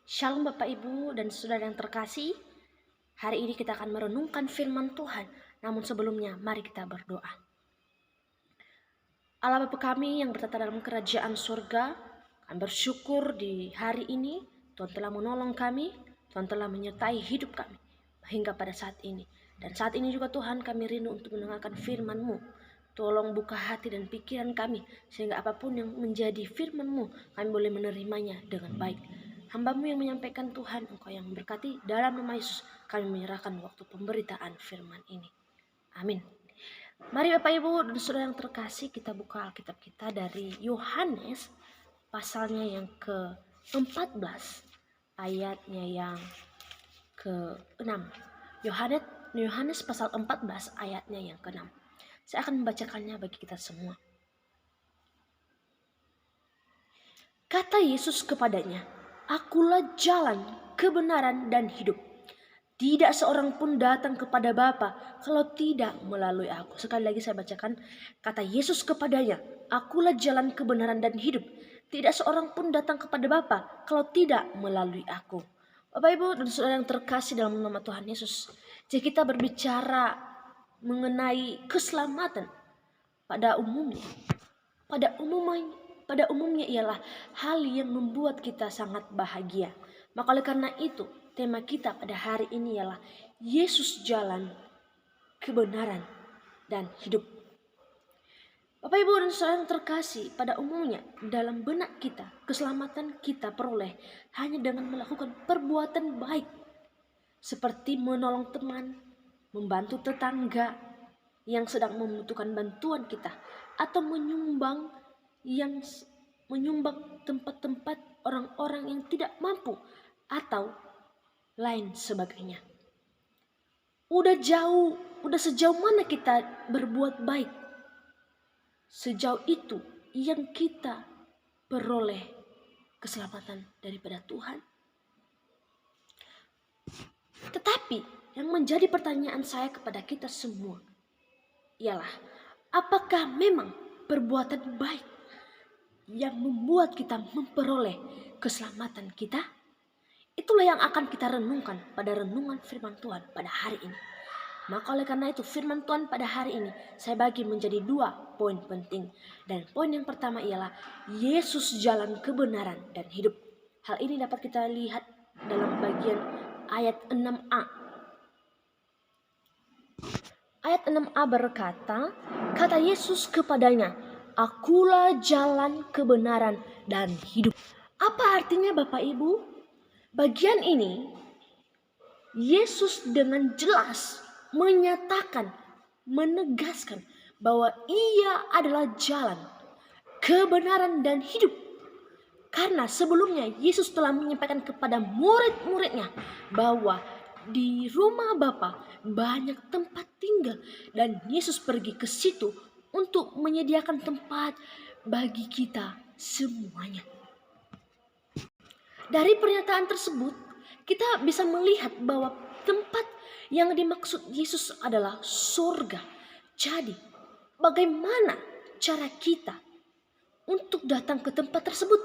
Shalom Bapak Ibu dan Saudara yang terkasih. Hari ini kita akan merenungkan firman Tuhan. Namun sebelumnya mari kita berdoa. Allah Bapa kami yang bertata dalam kerajaan surga, kami bersyukur di hari ini Tuhan telah menolong kami, Tuhan telah menyertai hidup kami hingga pada saat ini. Dan saat ini juga Tuhan kami rindu untuk mendengarkan firman-Mu. Tolong buka hati dan pikiran kami sehingga apapun yang menjadi firman-Mu kami boleh menerimanya dengan baik. Hamba-Mu yang menyampaikan Tuhan, Engkau yang memberkati. Dalam nama Yesus kami menyerahkan waktu pemberitaan firman ini. Amin. Mari Bapak Ibu dan Saudara yang terkasih, kita buka Alkitab kita dari Yohanes pasalnya yang ke-14 ayatnya yang ke-6. Yohanes pasal 14 ayatnya yang ke-6. Saya akan membacakannya bagi kita semua. Kata Yesus kepadanya, "Akulah jalan, kebenaran dan hidup. Tidak seorang pun datang kepada Bapa kalau tidak melalui aku." Sekali lagi saya bacakan. Kata Yesus kepadanya, "Akulah jalan, kebenaran dan hidup. Tidak seorang pun datang kepada Bapa kalau tidak melalui aku." Bapak Ibu dan Saudara yang terkasih dalam nama Tuhan Yesus, jika kita berbicara mengenai keselamatan pada umumnya ialah hal yang membuat kita sangat bahagia. Maka oleh karena itu, tema kita pada hari ini ialah Yesus jalan, kebenaran, dan hidup. Bapak Ibu dan Saudara yang terkasih, pada umumnya dalam benak kita, keselamatan kita peroleh hanya dengan melakukan perbuatan baik. Seperti menolong teman, membantu tetangga yang sedang membutuhkan bantuan kita, atau menyumbang tempat-tempat orang-orang yang tidak mampu, atau lain sebagainya. Udah sejauh mana kita berbuat baik, sejauh itu yang kita peroleh keselamatan daripada Tuhan. Tetapi yang menjadi pertanyaan saya kepada kita semua ialah, apakah memang perbuatan baik yang membuat kita memperoleh keselamatan kita? Itulah yang akan kita renungkan pada renungan firman Tuhan pada hari ini. Maka oleh karena itu firman Tuhan pada hari ini saya bagi menjadi 2 poin penting. Dan poin yang pertama ialah Yesus jalan, kebenaran dan hidup. Hal ini dapat kita lihat dalam bagian ayat 6a. Ayat 6a berkata, kata Yesus kepadanya, "Akulah jalan, kebenaran dan hidup." Apa artinya Bapak Ibu? Bagian ini Yesus dengan jelas menyatakan, menegaskan bahwa ia adalah jalan, kebenaran dan hidup. Karena sebelumnya Yesus telah menyampaikan kepada murid-muridnya bahwa di rumah Bapa banyak tempat tinggal dan Yesus pergi ke situ untuk menyediakan tempat bagi kita semuanya. Dari pernyataan tersebut kita bisa melihat bahwa tempat yang dimaksud Yesus adalah surga. Jadi, bagaimana cara kita untuk datang ke tempat tersebut?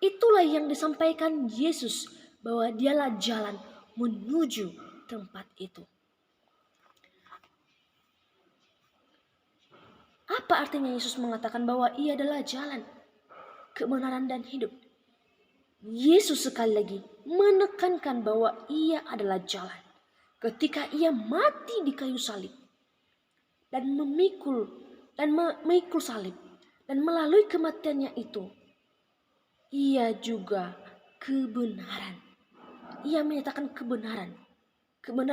Itulah yang disampaikan Yesus, bahwa dialah jalan menuju tempat itu. Apa artinya Yesus mengatakan bahwa ia adalah jalan, kebenaran dan hidup? Yesus sekali lagi menekankan bahwa ia adalah jalan. Ketika ia mati di kayu salib dan memikul salib, dan melalui kematiannya itu ia juga kebenaran. Ia menyatakan kebenaran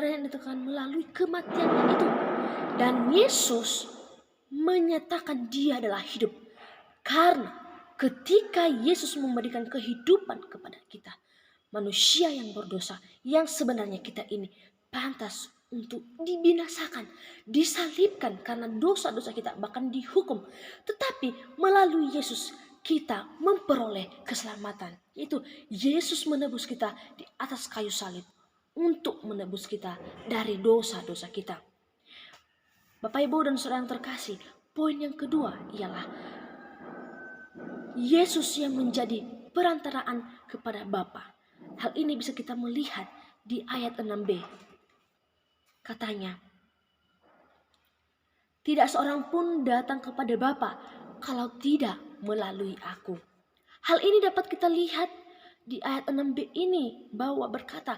yang ditekan melalui kematiannya itu. Dan Yesus menyatakan dia adalah hidup. Karena ketika Yesus memberikan kehidupan kepada kita, manusia yang berdosa, yang sebenarnya kita ini pantas untuk dibinasakan, disalibkan karena dosa-dosa kita, bahkan dihukum. Tetapi melalui Yesus kita memperoleh keselamatan. Itu Yesus menebus kita di atas kayu salib untuk menebus kita dari dosa-dosa kita. Bapak Ibu dan Saudara yang terkasih, poin yang kedua ialah Yesus yang menjadi perantaraan kepada Bapa. Hal ini bisa kita melihat di ayat 6b. Katanya, tidak seorang pun datang kepada Bapa kalau tidak melalui aku. Hal ini dapat kita lihat di ayat 6b ini bahwa berkata,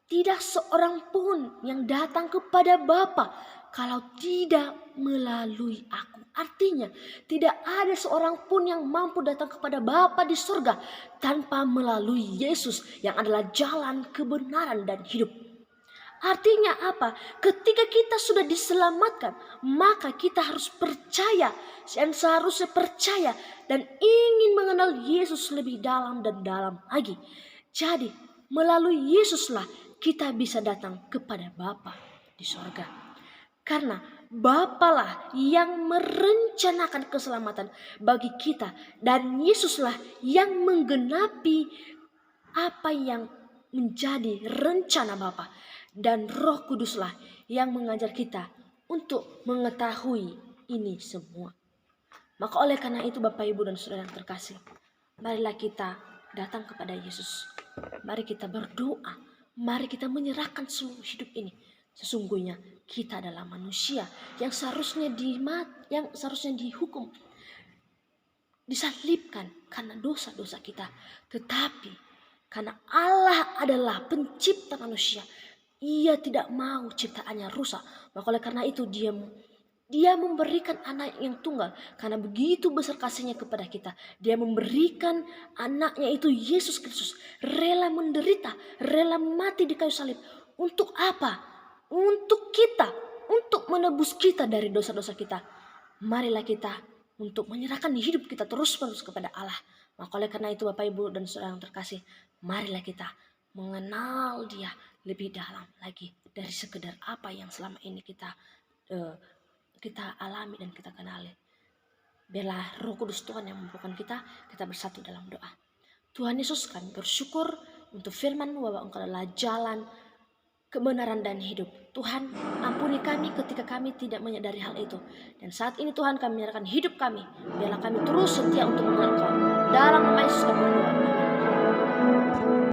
tidak seorang pun yang datang kepada Bapa kalau tidak melalui aku. Artinya, tidak ada seorang pun yang mampu datang kepada Bapa di surga tanpa melalui Yesus yang adalah jalan, kebenaran, dan hidup. Artinya apa? Ketika kita sudah diselamatkan, maka kita harus percaya, dan seharusnya percaya dan ingin mengenal Yesus lebih dalam dan dalam lagi. Jadi, melalui Yesuslah kita bisa datang kepada Bapa di sorga. Karena Bapalah yang merencanakan keselamatan bagi kita, dan Yesuslah yang menggenapi apa yang menjadi rencana Bapa. Dan Roh Kuduslah yang mengajar kita untuk mengetahui ini semua. Maka oleh karena itu Bapak, Ibu, dan Saudara yang terkasih, marilah kita datang kepada Yesus. Mari kita berdoa. Mari kita menyerahkan seluruh hidup ini. Sesungguhnya kita adalah manusia yang seharusnya dihukum, disalibkan karena dosa-dosa kita. Tetapi karena Allah adalah pencipta manusia, Ia tidak mau ciptaannya rusak. Maka oleh karena itu dia memberikan anak yang tunggal. Karena begitu besar kasihnya kepada kita, Dia memberikan anaknya itu Yesus Kristus, rela menderita, rela mati di kayu salib. Untuk apa? Untuk kita, untuk menebus kita dari dosa-dosa kita. Marilah kita untuk menyerahkan hidup kita terus-menerus kepada Allah. Maka oleh karena itu Bapak, Ibu, dan Saudara yang terkasih, marilah kita mengenal Dia lebih dalam lagi dari sekedar apa yang selama ini kita alami dan kita kenali. Biarlah Roh Kudus Tuhan yang memampukan kita bersatu dalam doa. Tuhan Yesus, kami bersyukur untuk firman-Mu bahwa Engkau adalah jalan, kebenaran, dan hidup. Tuhan, ampuni kami ketika kami tidak menyadari hal itu. Dan saat ini Tuhan, kami menyerahkan hidup kami. Biarlah kami terus setia untuk mengenal Engkau. Dalam nama Yesus kami berdoa. Amin.